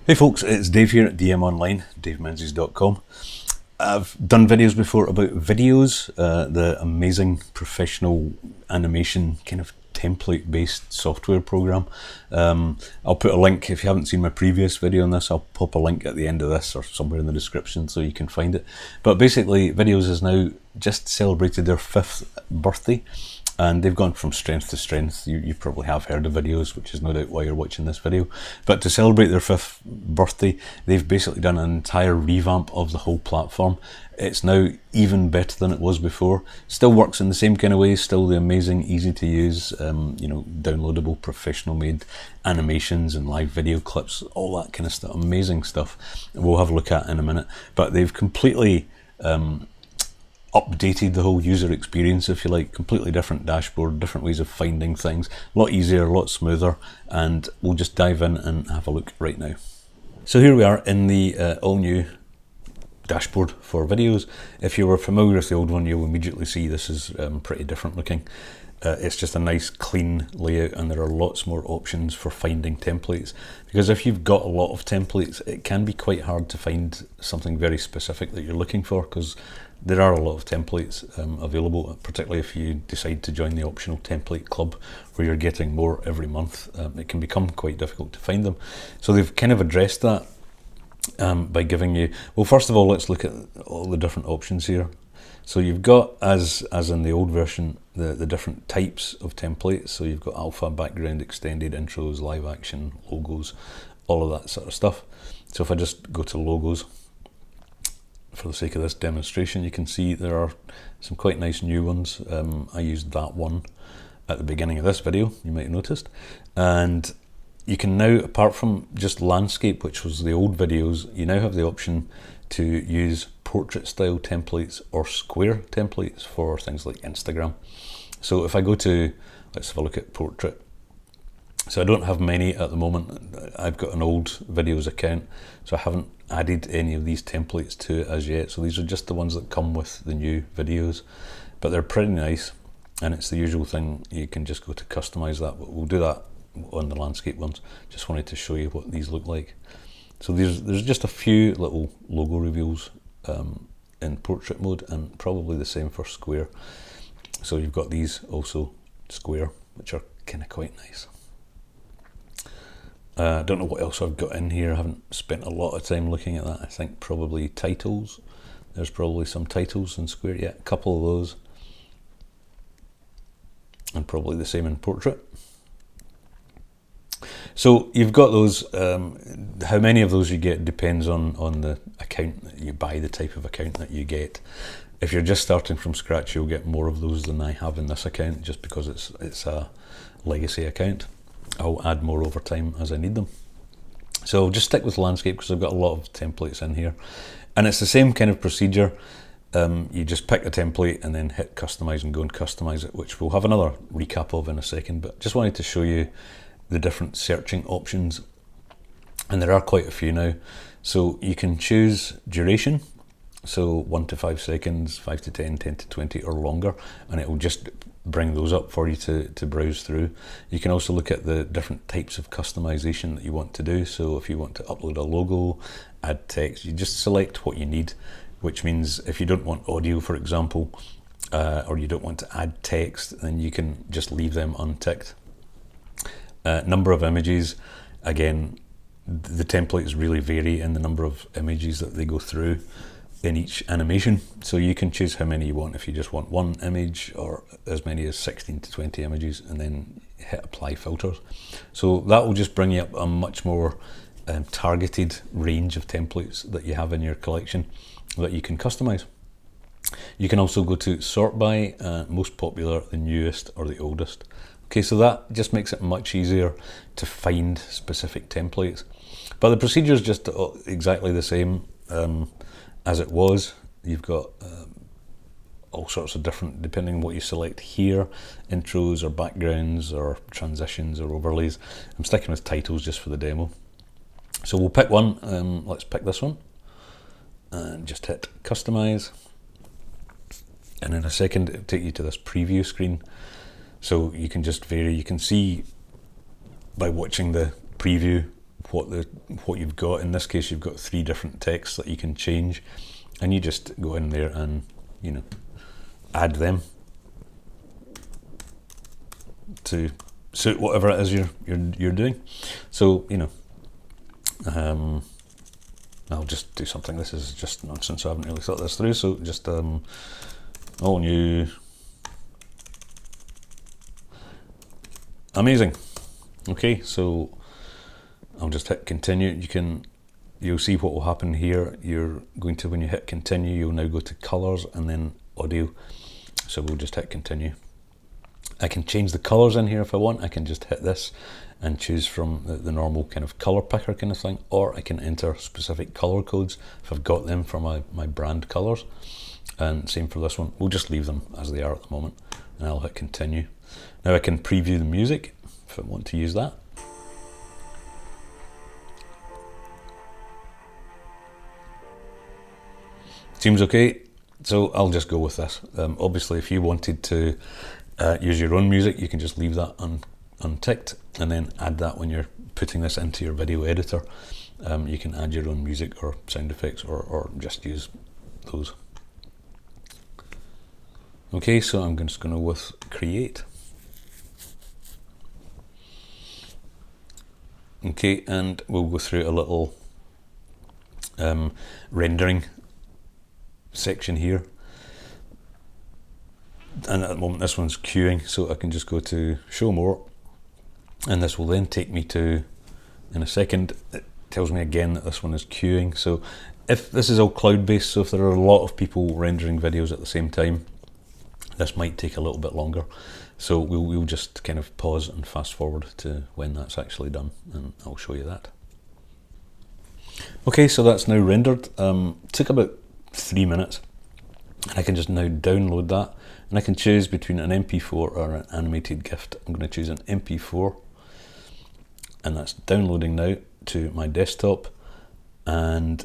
Hey folks, it's Dave here at DM Online, davemenzies.com. I've done videos before about Viddyoze, the amazing professional animation kind of template-based software program. I'll put a link, if you haven't seen my previous video on this, I'll pop a link at the end of this or somewhere in the description so you can find it. But basically, Viddyoze has now just celebrated their 5th birthday. And they've gone from strength to strength. You probably have heard of Viddyoze, which is no doubt why you're watching this video. But to celebrate their 5th birthday, they've basically done an entire revamp of the whole platform. It's now even better than it was before. Still works in the same kind of way, still the amazing, easy to use, downloadable, professional made animations and live video clips, all that kind of stuff, amazing stuff we'll have a look at in a minute. But they've completely updated the whole user experience, if you like. Completely different dashboard, different ways of finding things, a lot easier, a lot smoother, and we'll just dive in and have a look right now. So here we are in the all new dashboard for Viddyoze. If you were familiar with the old one, you'll immediately see this is pretty different looking. It's just a nice clean layout, and there are lots more options for finding templates, because if you've got a lot of templates, it can be quite hard to find something very specific that you're looking for, because there are a lot of templates available, particularly if you decide to join the optional template club where you're getting more every month. It can become quite difficult to find them. So they've kind of addressed that by giving you, well, first of all, let's look at all the different options here. So you've got, as in the old version, the different types of templates. So you've got alpha, background, extended, intros, live action, logos, all of that sort of stuff. So if I just go to logos, for the sake of this demonstration, you can see there are some quite nice new ones. I used that one at the beginning of this video, you might have noticed. And you can now, apart from just landscape, which was the old Viddyoze, you now have the option to use portrait style templates or square templates for things like Instagram. So if I go to, let's have a look at portrait. So I don't have many at the moment. I've got an old Viddyoze account, so I haven't added any of these templates to it as yet. So these are just the ones that come with the new Viddyoze, but they're pretty nice, and it's the usual thing. You can just go to customize that, but we'll do that on the landscape ones. Just wanted to show you what these look like. So there's just a few little logo reveals in portrait mode, and probably the same for square. So you've got these also square, which are kind of quite nice. I don't know what else I've got in here. I haven't spent a lot of time looking at that. I think probably titles. There's probably some titles in square. Yeah, a couple of those. And probably the same in portrait. So you've got those. How many of those you get depends on the account that you buy, the type of account that you get. If you're just starting from scratch, you'll get more of those than I have in this account, just because it's a legacy account. I'll add more over time as I need them. So just stick with landscape, because I've got a lot of templates in here, and it's the same kind of procedure. You just pick a template and then hit customize and go and customize it, which we'll have another recap of in a second, but just wanted to show you the different searching options, and there are quite a few now. So you can choose duration, so 1 to 5 seconds, 5 to 10, 10 to 20 or longer, and it will just bring those up for you to browse through. You can also look at the different types of customization that you want to do. So if you want to upload a logo, add text, you just select what you need, which means if you don't want audio, for example, or you don't want to add text, then you can just leave them unticked. Number of images, again, the templates really vary in the number of images that they go through in each animation, so you can choose how many you want. If you just want one image, or as many as 16 to 20 images, and then hit apply filters. So that will just bring you up a much more targeted range of templates that you have in your collection that you can customize. You can also go to sort by most popular, the newest, or the oldest. Okay, so that just makes it much easier to find specific templates, but the procedure is just exactly the same as it was. You've got all sorts of different, depending on what you select here, intros or backgrounds or transitions or overlays. I'm sticking with titles just for the demo. So we'll pick one. Let's pick this one and just hit customize. And in a second, it'll take you to this preview screen. So you can just vary. You can see by watching the preview what you've got. In this case, you've got 3 different texts that you can change, and you just go in there and, you know, add them to suit whatever it is you're doing. So, you know, I'll just do something. This is just nonsense. I haven't really thought this through. So just all new. Amazing. Okay, so I'll just hit continue. You'll see what will happen here. You're going to, when you hit continue, you'll now go to colors and then audio. So we'll just hit continue. I can change the colors in here if I want. I can just hit this and choose from the normal kind of color picker kind of thing, or I can enter specific color codes if I've got them for my brand colors. And same for this one. We'll just leave them as they are at the moment, and I'll hit continue. Now I can preview the music if I want to use that. Seems okay, so I'll just go with this. Obviously, if you wanted to use your own music, you can just leave that unticked and then add that when you're putting this into your video editor. You can add your own music or sound effects, or just use those. Okay, so I'm just going to go with create. Okay, and we'll go through a little rendering section here. And at the moment this one's queuing, so I can just go to show more, and this will then take me to, in a second, it tells me again that this one is queuing. So if this is all cloud based, so if there are a lot of people rendering videos at the same time, this might take a little bit longer. So we'll just kind of pause and fast forward to when that's actually done, and I'll show you that. Okay, so that's now rendered. Took about 3 minutes, and I can just now download that, and I can choose between an MP4 or an animated GIF. I'm going to choose an MP4, and that's downloading now to my desktop, and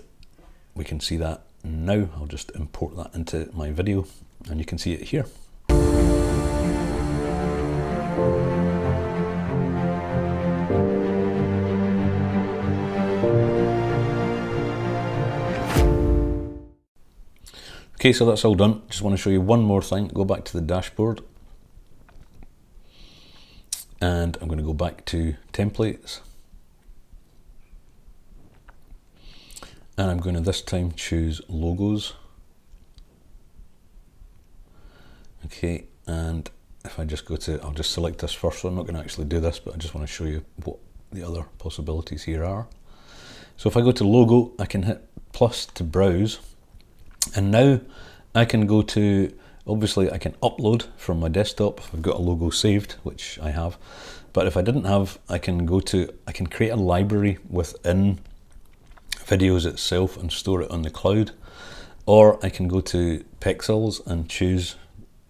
we can see that now. I'll just import that into my video, and you can see it here. Okay, so that's all done. Just want to show you one more thing. Go back to the dashboard, and I'm going to go back to templates, and I'm going to this time choose logos. Okay, and if I just go to, I'll just select this first, so I'm not going to actually do this, but I just want to show you what the other possibilities here are. So if I go to logo, I can hit plus to browse, and now I can go to, obviously I can upload from my desktop if I've got a logo saved, which I have, but if I didn't have, I can create a library within Viddyoze itself and store it on the cloud, or I can go to pixels and choose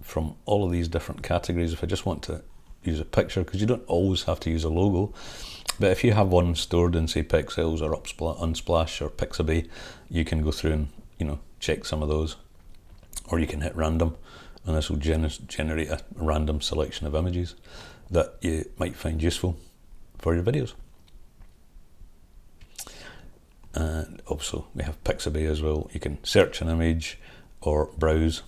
from all of these different categories. If I just want to use a picture, because you don't always have to use a logo, but if you have one stored in, say, Pixels or Unsplash or Pixabay, you can go through and, you know, check some of those, or you can hit random, and this will generate a random selection of images that you might find useful for your videos. And also we have Pixabay as well. You can search an image or browse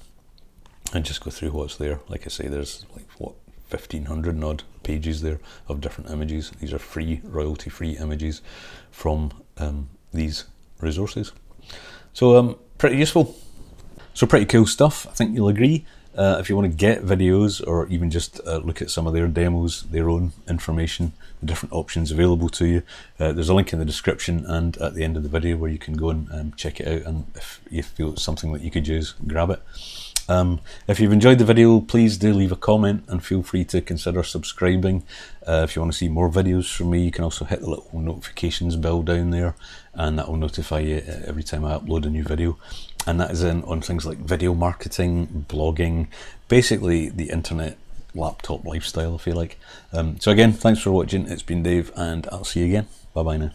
and just go through what's there. Like I say, there's like, what, 1,500 and odd pages there of different images. These are free, royalty-free images from these resources. So pretty useful. So pretty cool stuff, I think you'll agree. If you want to get Viddyoze, or even just look at some of their demos, their own information, the different options available to you, there's a link in the description and at the end of the video where you can go and check it out, and if you feel it's something that you could use, grab it. If you've enjoyed the video, please do leave a comment and feel free to consider subscribing. If you want to see more videos from me, you can also hit the little notifications bell down there, and that will notify you every time I upload a new video. And that is on things like video marketing, blogging, basically the internet laptop lifestyle, if you like. So again, thanks for watching. It's been Dave, and I'll see you again. Bye bye now.